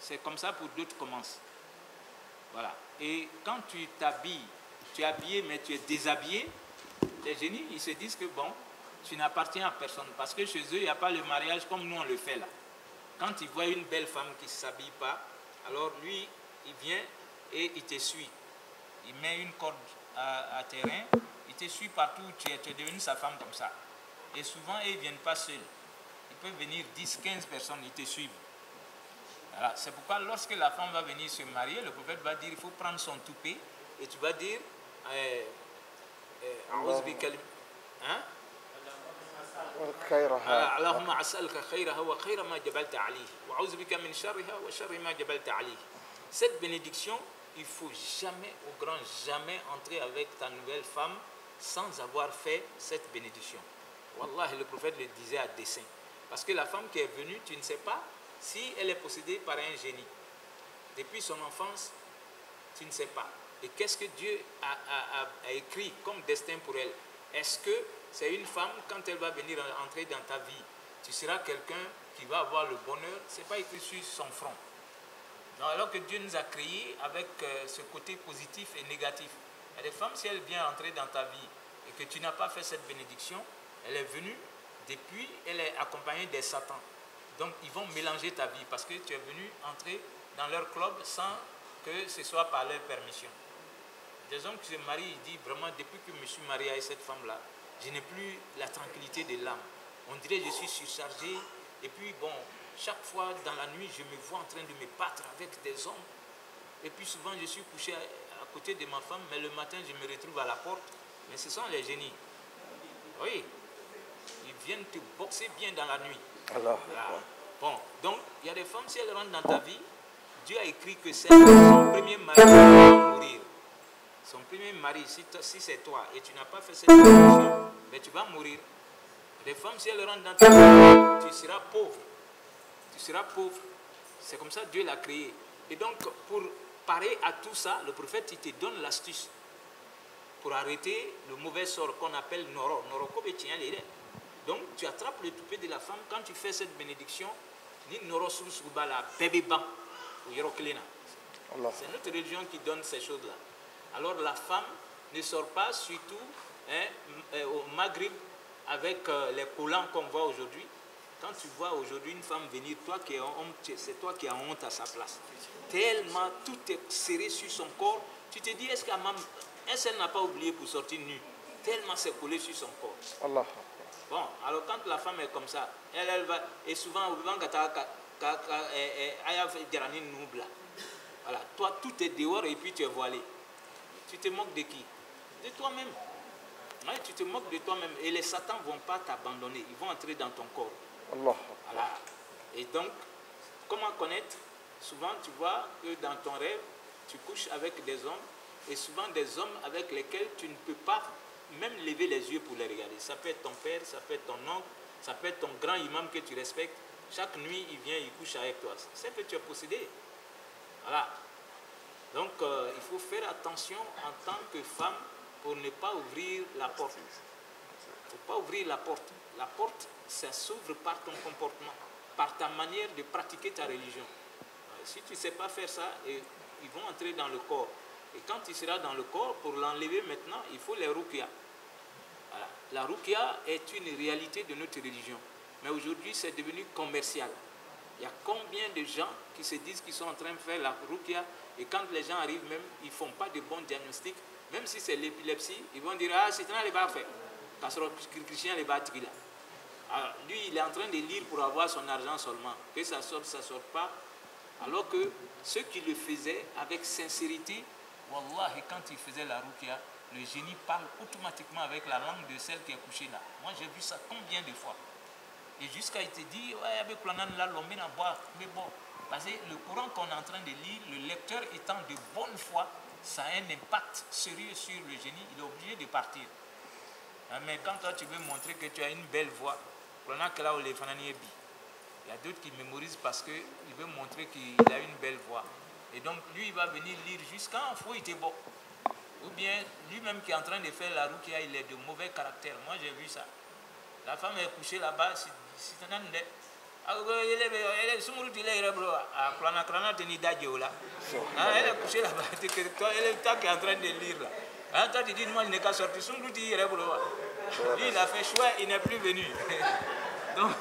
c'est comme ça pour d'autres commences. Voilà. Et quand tu t'habilles, tu es habillé mais tu es déshabillé, les génies, ils se disent que bon, tu n'appartiens à personne. Parce que chez eux, il n'y a pas le mariage comme nous on le fait là. Quand ils voient une belle femme qui ne s'habille pas, alors lui, il vient et il te suit. Il met une corde à terrain, il te suit partout où tu es devenu sa femme comme ça. Et souvent, ils ne viennent pas seuls. Ils peuvent venir 10, 15 personnes, ils te suivent. Voilà. C'est pourquoi lorsque la femme va venir se marier, le prophète va dire, il faut prendre son toupet et tu vas dire, Allahumma as'aluka khayraha wa khayra ma jabalta alayhi wa a'udhu bika min sharriha wa sharri ma jabalta alayhi. Cette bénédiction, il ne faut jamais, au grand jamais, entrer avec ta nouvelle femme sans avoir fait cette bénédiction. Wallah, le prophète le disait à dessein. Parce que la femme qui est venue, tu ne sais pas si elle est possédée par un génie. Depuis son enfance, tu ne sais pas. Et qu'est-ce que Dieu a écrit comme destin pour elle? Est-ce que c'est une femme, quand elle va venir entrer dans ta vie, tu seras quelqu'un qui va avoir le bonheur? Ce n'est pas écrit sur son front. Non, alors que Dieu nous a créés avec ce côté positif et négatif. Il y a des femmes, si elle vient entrer dans ta vie et que tu n'as pas fait cette bénédiction, elle est venue, depuis, elle est accompagnée des satans. Donc, ils vont mélanger ta vie parce que tu es venu entrer dans leur club sans que ce soit par leur permission. Des hommes qui se marient, ils disent vraiment, depuis que je me suis marié avec cette femme-là, je n'ai plus la tranquillité de l'âme. On dirait que je suis surchargé. Et puis, bon, chaque fois dans la nuit, je me vois en train de me battre avec des hommes. Et puis souvent, je suis couché à côté de ma femme, mais le matin, je me retrouve à la porte. Mais ce sont les génies. Oui. Ils viennent te boxer bien dans la nuit. Alors, bon, donc, il y a des femmes, si elles rentrent dans ta vie, Dieu a écrit que c'est son premier mari qui va mourir. Son premier mari, si c'est toi et tu n'as pas fait cette bénédiction, mais tu vas mourir. Les femmes, si elles rentrent dans ta vie, tu seras pauvre. Tu seras pauvre. C'est comme ça Dieu l'a créé. Et donc, pour parer à tout ça, le prophète, il te donne l'astuce pour arrêter le mauvais sort qu'on appelle Noro. Noro, donc, tu attrapes le toupet de la femme. Quand tu fais cette bénédiction, ni Noro Surubala, bébé ban, ou Yeroklena. C'est notre religion qui donne ces choses-là. Alors, la femme ne sort pas, surtout au Maghreb, avec les collants qu'on voit aujourd'hui. Quand tu vois aujourd'hui une femme venir, toi qui es homme, c'est toi qui as honte à sa place. Tellement tout est serré sur son corps, tu te dis, est-ce qu'elle n'a pas oublié pour sortir nue? Tellement c'est collé sur son corps. Allah. Bon, alors quand la femme est comme ça, elle va, et souvent, voilà, toi tout est dehors et puis tu es voilé. Tu te moques de qui? De toi-même. Ouais, tu te moques de toi-même et les satans ne vont pas t'abandonner, ils vont entrer dans ton corps. Allah. Voilà. Et donc, comment connaître? Souvent, tu vois que dans ton rêve, tu couches avec des hommes et souvent des hommes avec lesquels tu ne peux pas même lever les yeux pour les regarder. Ça peut être ton père, ça peut être ton oncle, ça peut être ton grand imam que tu respectes. Chaque nuit, il vient, il couche avec toi. C'est que tu es possédé. Voilà. Donc, il faut faire attention en tant que femme pour ne pas ouvrir la porte. Il ne faut pas ouvrir la porte. La porte, ça s'ouvre par ton comportement, par ta manière de pratiquer ta religion. Si tu ne sais pas faire ça, ils vont entrer dans le corps. Et quand tu seras dans le corps, pour l'enlever maintenant, il faut les ruqya. Voilà. La ruqya est une réalité de notre religion. Mais aujourd'hui, c'est devenu commercial. Il y a combien de gens qui se disent qu'ils sont en train de faire la ruqya et quand les gens arrivent même, ils ne font pas de bons diagnostics. Même si c'est l'épilepsie, ils vont dire « Ah, c'est un les bas fait. » Quand ce Christian les bas là. Alors, lui, il est en train de lire pour avoir son argent seulement. Que ça sorte pas. Alors que ceux qui le faisaient avec sincérité, Wallah, quand il faisait la ruqya, le génie parle automatiquement avec la langue de celle qui est couchée là. Moi, j'ai vu ça combien de fois. Et jusqu'à il te dit, ouais, avec Planan là, l'homme à boire. Mais bon, parce que le courant qu'on est en train de lire, le lecteur étant de bonne foi, ça a un impact sérieux sur le génie, il est obligé de partir. Mais quand toi tu veux montrer que tu as une belle voix, il y a d'autres qui mémorisent parce qu'il veut montrer qu'il a une belle voix. Et donc lui, il va venir lire jusqu'à un fou, il était bon. Ou bien lui-même qui est en train de faire la ruqya, il est de mauvais caractère. Moi j'ai vu ça. La femme est couchée là-bas, c'est un ande. Elle est couchée là-bas. Elle est en train de lire là. Toi, tu dis, moi, je n'ai qu'à sortir. Lui, il a fait choix, il n'est plus venu. Donc,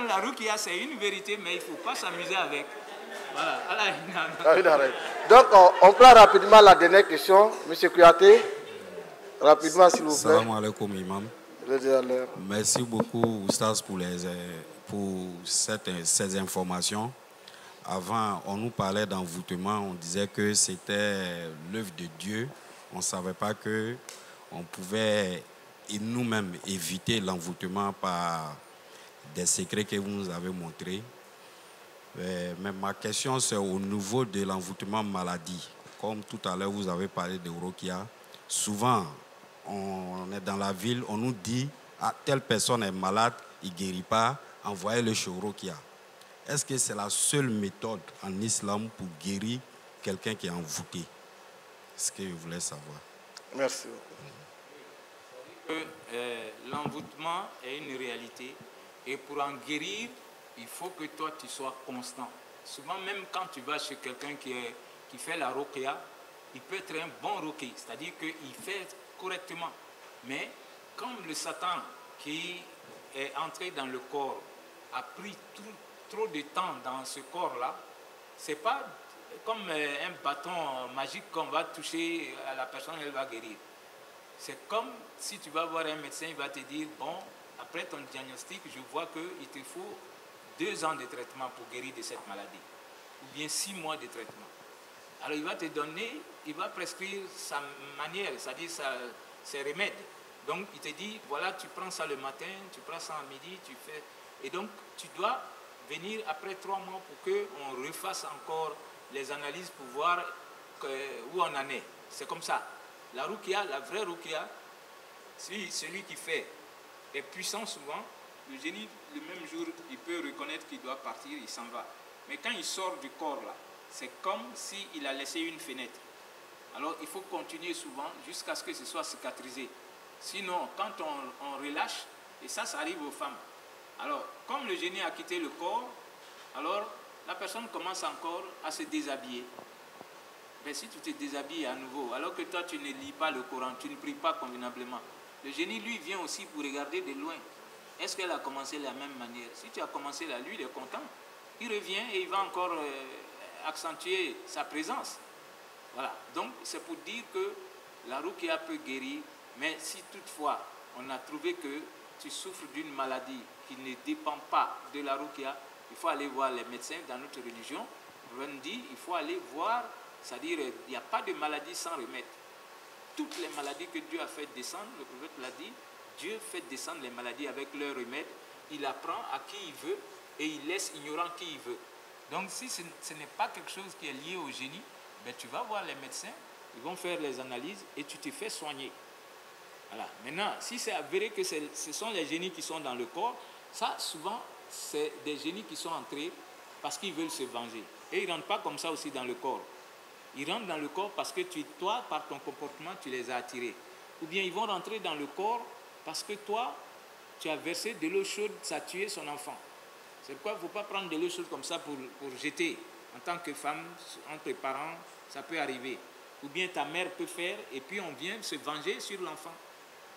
la rukia, c'est une vérité, mais il ne faut pas s'amuser avec. Voilà. Donc, on prend rapidement la dernière question. Monsieur Kouyaté, rapidement, s'il vous plaît. Salam alaikum, imam. Merci beaucoup, Oustaz, pour ces informations. Avant, on nous parlait d'envoûtement, on disait que c'était l'œuvre de Dieu. On ne savait pas qu'on pouvait nous-mêmes éviter l'envoûtement par des secrets que vous nous avez montrés. Mais ma question, c'est au niveau de l'envoûtement maladie. Comme tout à l'heure, vous avez parlé de Rukia. Souvent, on est dans la ville, on nous dit ah, telle personne est malade, il ne guérit pas, envoyez-le chez Rukia. Est-ce que c'est la seule méthode en islam pour guérir quelqu'un qui est envoûté? C'est ce que je voulais savoir. Merci beaucoup. L'envoûtement est une réalité et pour en guérir, il faut que toi tu sois constant. Souvent, même quand tu vas chez quelqu'un qui fait la ruqya, il peut être un bon ruqi, c'est-à-dire qu'il fait correctement. Mais comme le Satan qui est entré dans le corps a pris trop de temps dans ce corps-là, c'est pas comme un bâton magique qu'on va toucher à la personne, elle va guérir. C'est comme si tu vas voir un médecin, il va te dire, bon, après ton diagnostic, je vois qu'il te faut 2 ans de traitement pour guérir de cette maladie, ou bien 6 mois de traitement. Alors il va te donner, il va prescrire sa manière, c'est-à-dire ses remèdes. Donc il te dit, voilà, tu prends ça le matin, tu prends ça à midi, tu fais... Et donc tu dois venir après 3 mois pour qu'on refasse encore les analyses pour voir où on en est. C'est comme ça. La ruqya, la vraie ruqya, celui qui fait est puissant souvent. Le génie, le même jour, il peut reconnaître qu'il doit partir, il s'en va. Mais quand il sort du corps, là, c'est comme s'il a laissé une fenêtre. Alors, il faut continuer souvent jusqu'à ce que ce soit cicatrisé. Sinon, quand on relâche, et ça arrive aux femmes. Alors, comme le génie a quitté le corps, alors la personne commence encore à se déshabiller. Mais si tu te déshabilles à nouveau, alors que toi, tu ne lis pas le Coran, tu ne pries pas convenablement, le génie, lui, vient aussi pour regarder de loin. Est-ce qu'elle a commencé de la même manière? Si tu as commencé là, lui, il est content. Il revient et il va encore accentuer sa présence. Voilà. Donc, c'est pour dire que la ruqya peut guérir, mais si toutefois, on a trouvé que tu souffres d'une maladie qui ne dépend pas de la ruqya, il faut aller voir les médecins dans notre religion. On dit, il faut aller voir, c'est-à-dire, il n'y a pas de maladie sans remède. Toutes les maladies que Dieu a fait descendre, le prophète l'a dit, Dieu fait descendre les maladies avec leurs remèdes. Il apprend à qui il veut et il laisse ignorant qui il veut. Donc si ce n'est pas quelque chose qui est lié au génie, ben, tu vas voir les médecins, ils vont faire les analyses et tu te fais soigner. Voilà. Maintenant, si c'est avéré que ce sont les génies qui sont dans le corps, ça souvent c'est des génies qui sont entrés parce qu'ils veulent se venger. Et ils ne rentrent pas comme ça aussi dans le corps. Ils rentrent dans le corps parce que toi, par ton comportement, tu les as attirés. Ou bien ils vont rentrer dans le corps parce que toi, tu as versé de l'eau chaude, ça a tué son enfant. C'est pourquoi il ne faut pas prendre de l'eau chaude comme ça pour jeter. En tant que femme, entre parents, ça peut arriver. Ou bien ta mère peut faire et puis on vient se venger sur l'enfant.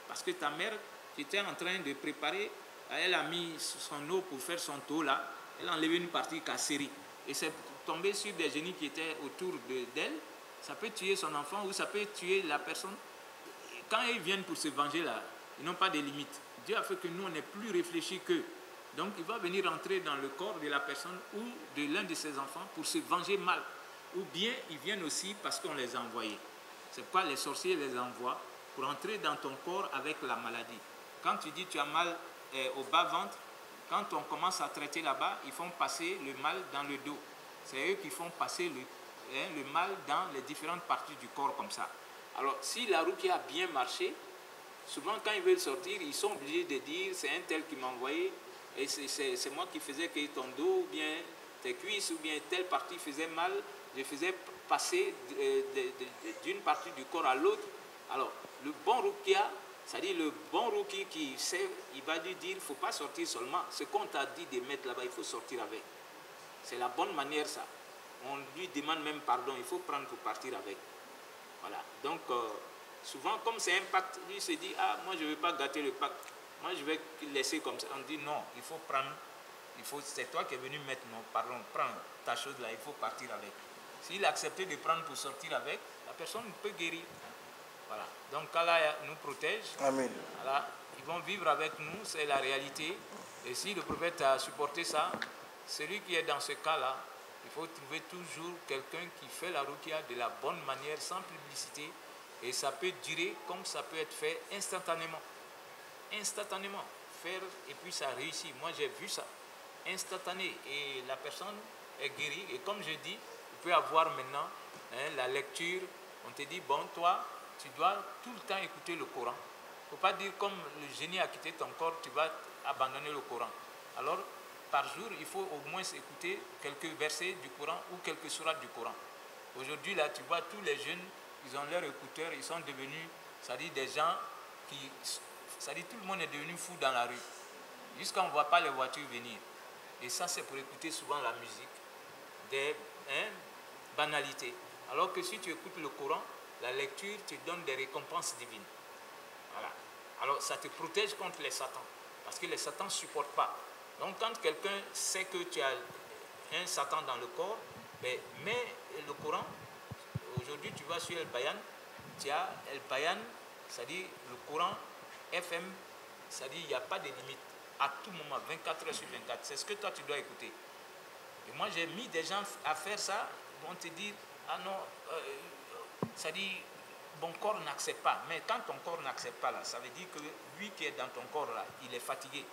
Parce que ta mère, qui était en train de préparer, elle a mis son eau pour faire son taux là, elle a enlevé une partie cassée. Et c'est tombé sur des génies qui étaient autour d'elle. Ça peut tuer son enfant ou ça peut tuer la personne. Quand ils viennent pour se venger là, ils n'ont pas de limite. Dieu a fait que nous, on est plus réfléchis qu'eux. Donc, il va venir entrer dans le corps de la personne ou de l'un de ses enfants pour se venger mal. Ou bien, ils viennent aussi parce qu'on les a envoyés. C'est pourquoi les sorciers les envoient pour entrer dans ton corps avec la maladie. Quand tu dis tu as mal au bas-ventre, quand on commence à traiter là-bas, ils font passer le mal dans le dos. C'est eux qui font passer le mal dans les différentes parties du corps comme ça. Alors, si la ruqya a bien marché, souvent quand ils veulent sortir, ils sont obligés de dire c'est un tel qui m'a envoyé et c'est moi qui faisais que ton dos ou bien tes cuisses ou bien telle partie faisait mal, je faisais passer d'une partie du corps à l'autre. Alors, le bon ruqya, C'est-à-dire le bon rookie qui sait, il va lui dire, il ne faut pas sortir seulement. Ce qu'on t'a dit de mettre là-bas, il faut sortir avec. C'est la bonne manière ça. On lui demande même pardon, il faut prendre pour partir avec. Voilà. Donc, souvent, comme c'est un pacte, lui se dit, ah, moi je ne veux pas gâter le pacte. Moi je vais laisser comme ça. On dit non, il faut prendre, c'est toi qui es venu mettre, non, pardon, prends ta chose là, il faut partir avec. S'il a accepté de prendre pour sortir avec, la personne peut guérir. Voilà. Donc Allah nous protège. Amen. Voilà. Ils vont vivre avec nous, c'est la réalité. Et si le prophète a supporté ça, celui qui est dans ce cas-là, il faut trouver toujours quelqu'un qui fait la ruqya de la bonne manière, sans publicité. Et ça peut durer comme ça peut être fait instantanément. Instantanément. Faire et puis ça réussit. Moi j'ai vu ça. Instantané. Et la personne est guérie. Et comme je dis, tu peux avoir maintenant la lecture. On te dit, bon, toi, tu dois tout le temps écouter le Coran. Il ne faut pas dire comme le génie a quitté ton corps, tu vas abandonner le Coran. Alors, par jour, il faut au moins écouter quelques versets du Coran ou quelques sourates du Coran. Aujourd'hui, là, tu vois, tous les jeunes, ils ont leurs écouteurs, ils sont devenus, c'est-à-dire des gens qui, c'est-à-dire tout le monde est devenu fou dans la rue. Jusqu'à on ne voit pas les voitures venir. Et ça, c'est pour écouter souvent la musique, des banalités. Alors que si tu écoutes le Coran, la lecture te donne des récompenses divines. Voilà. Alors, ça te protège contre les satans. Parce que les satans ne supportent pas. Donc, quand quelqu'un sait que tu as un Satan dans le corps, ben, mets le Coran. Aujourd'hui, tu vas sur El Bayan, tu as El Bayan, c'est-à-dire le Coran FM, c'est-à-dire il n'y a pas de limite. À tout moment, 24 heures sur 24. C'est ce que toi, tu dois écouter. Et moi, j'ai mis des gens à faire ça, ils vont te dire, ah non, c'est-à-dire, mon corps n'accepte pas. Mais quand ton corps n'accepte pas, là, ça veut dire que lui qui est dans ton corps, là, il est fatigué.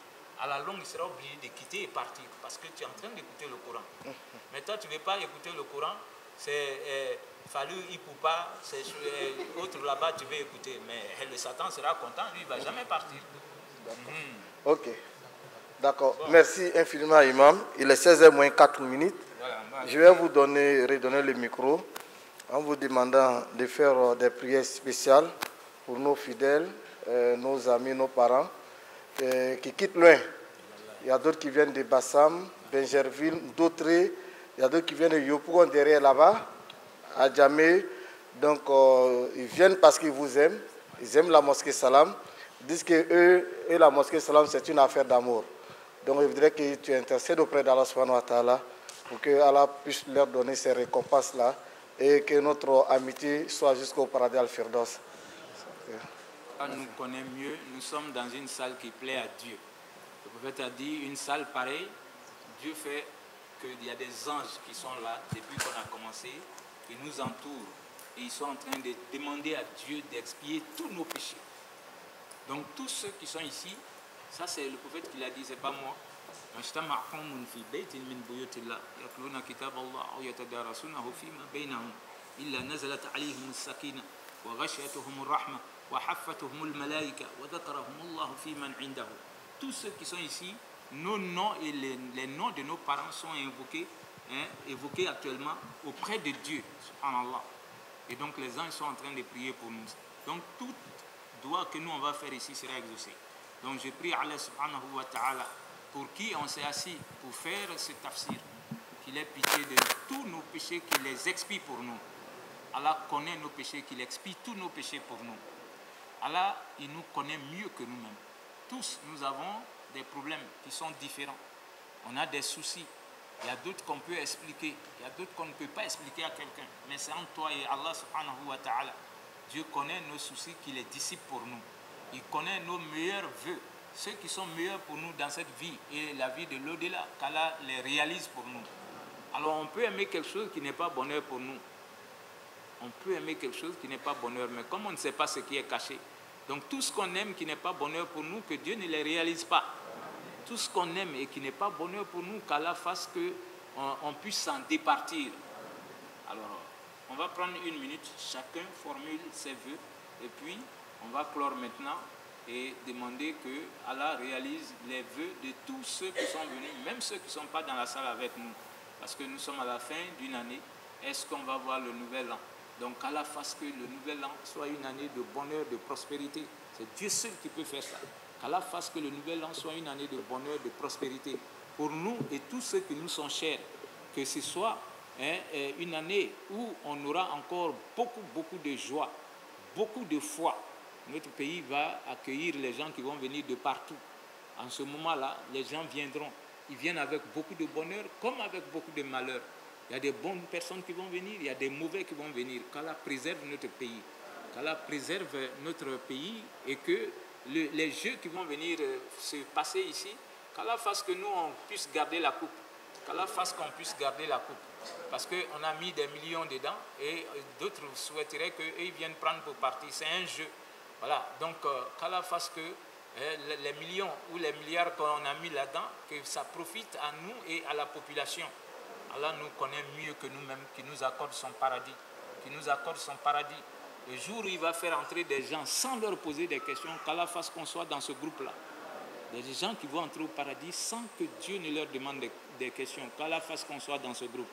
À la longue, il sera obligé de quitter et partir parce que tu es en train d'écouter le Coran. Mais toi, tu ne veux pas écouter le Coran, c'est Fallu Ipoupa, c'est autre là-bas, tu veux écouter. Mais le Satan sera content, lui, il ne va jamais partir. Ok. D'accord. Bon. Merci infiniment, Imam. Il est 16h moins 4 minutes. Voilà, je vais vous redonner le micro en vous demandant de faire des prières spéciales pour nos fidèles, nos amis, nos parents qui quittent loin. Il y a d'autres qui viennent de Bassam, Benjerville, d'Autré. Il y a d'autres qui viennent de Yopougon derrière là-bas, à Djamé. Donc, ils viennent parce qu'ils vous aiment. Ils aiment la mosquée Salam. Ils disent que eux et la mosquée Salam, c'est une affaire d'amour. Donc, je voudrais que tu intercèdes auprès d'Allah subhanahu wa ta'ala pour que Allah puisse leur donner ces récompenses-là et que notre amitié soit jusqu'au paradis al-Firdaus. Allah nous connaît mieux, nous sommes dans une salle qui plaît à Dieu. Le prophète a dit, une salle pareille, Dieu fait qu'il y a des anges qui sont là depuis qu'on a commencé, qui nous entourent et ils sont en train de demander à Dieu d'expier tous nos péchés. Donc tous ceux qui sont ici, ça c'est le prophète qui l'a dit, c'est pas moi. Tous ceux qui sont ici, nos noms et les noms de nos parents sont évoqués actuellement auprès de Dieu, subhanallah. Et donc les anges sont en train de prier pour nous. Donc tout doigt que nous on va faire ici sera exaucé. Donc je prie Allah subhanahu wa ta'ala pour qui on s'est assis pour faire ce tafsir, qu'il ait pitié de tous nos péchés, qu'il les expie pour nous. Allah connaît nos péchés, qu'il expie tous nos péchés pour nous. Allah, il nous connaît mieux que nous-mêmes. Tous, nous avons des problèmes qui sont différents. On a des soucis. Il y a d'autres qu'on peut expliquer. Il y a d'autres qu'on ne peut pas expliquer à quelqu'un. Mais c'est entre toi et Allah subhanahu wa ta'ala. Dieu connaît nos soucis, qu'il les dissipe pour nous. Il connaît nos meilleurs vœux, ceux qui sont meilleurs pour nous dans cette vie et la vie de l'au-delà, qu'Allah les réalise pour nous. Alors on peut aimer quelque chose qui n'est pas bonheur pour nous. On peut aimer quelque chose qui n'est pas bonheur, mais comme on ne sait pas ce qui est caché, donc tout ce qu'on aime qui n'est pas bonheur pour nous, que Dieu ne les réalise pas. Tout ce qu'on aime et qui n'est pas bonheur pour nous, qu'Allah fasse qu'on puisse s'en départir. Alors, on va prendre une minute, chacun formule ses vœux, et puis on va clore maintenant et demander que Allah réalise les vœux de tous ceux qui sont venus, même ceux qui ne sont pas dans la salle avec nous. Parce que nous sommes à la fin d'une année, est-ce qu'on va voir le nouvel an? Donc Allah fasse que le nouvel an soit une année de bonheur, de prospérité. C'est Dieu seul qui peut faire ça. Qu'Allah fasse que le nouvel an soit une année de bonheur, de prospérité pour nous et tous ceux qui nous sont chers. Que ce soit une année où on aura encore beaucoup de joie, beaucoup de foi. Notre pays va accueillir les gens qui vont venir de partout. En ce moment-là, les gens viendront. Ils viennent avec beaucoup de bonheur comme avec beaucoup de malheur. Il y a des bonnes personnes qui vont venir, il y a des mauvais qui vont venir. Qu'Allah préserve notre pays. Qu'Allah préserve notre pays et que les jeux qui vont venir se passer ici, qu'Allah fasse que nous, on puisse garder la coupe. Qu'Allah fasse qu'on puisse garder la coupe. Parce qu'on a mis des millions dedans et d'autres souhaiteraient qu'ils viennent prendre pour partie. C'est un jeu. Voilà. Donc, qu'Allah fasse que les millions ou les milliards qu'on a mis là-dedans, que ça profite à nous et à la population. Allah nous connaît mieux que nous-mêmes, qui nous accorde son paradis. Qui nous accorde son paradis. Le jour où il va faire entrer des gens sans leur poser des questions, qu'Allah fasse qu'on soit dans ce groupe-là. Des gens qui vont entrer au paradis sans que Dieu ne leur demande des questions. Qu'Allah fasse qu'on soit dans ce groupe.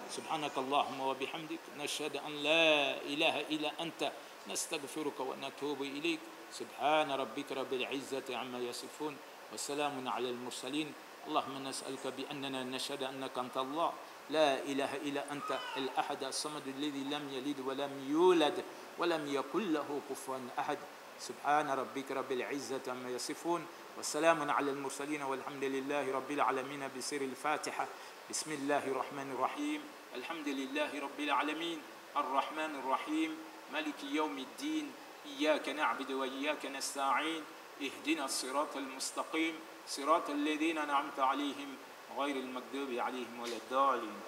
Subhanakallahumma wa bihamdik, nashhadu an la ilaha illa anta, nastaghfiruka wa natubu ilayk. Subhana rabbika rabbil izzati amma yasifun, wa salamun ala al-mursalin. اللهم نسألك بأننا نشهد أنك أنت الله لا إله إلا أنت الأحد الصمد الذي لم يلد ولم يولد ولم يكن له كفوا أحد سبحان ربك رب العزة عما يصفون والسلام على المرسلين والحمد لله رب العالمين بسر الفاتحة بسم الله الرحمن الرحيم الحمد لله رب العالمين الرحمن الرحيم مالك يوم الدين إياك نعبد وإياك نستعين اهدنا الصراط المستقيم صراط الذين أنعمت عليهم غير المغضوب عليهم ولا الضالين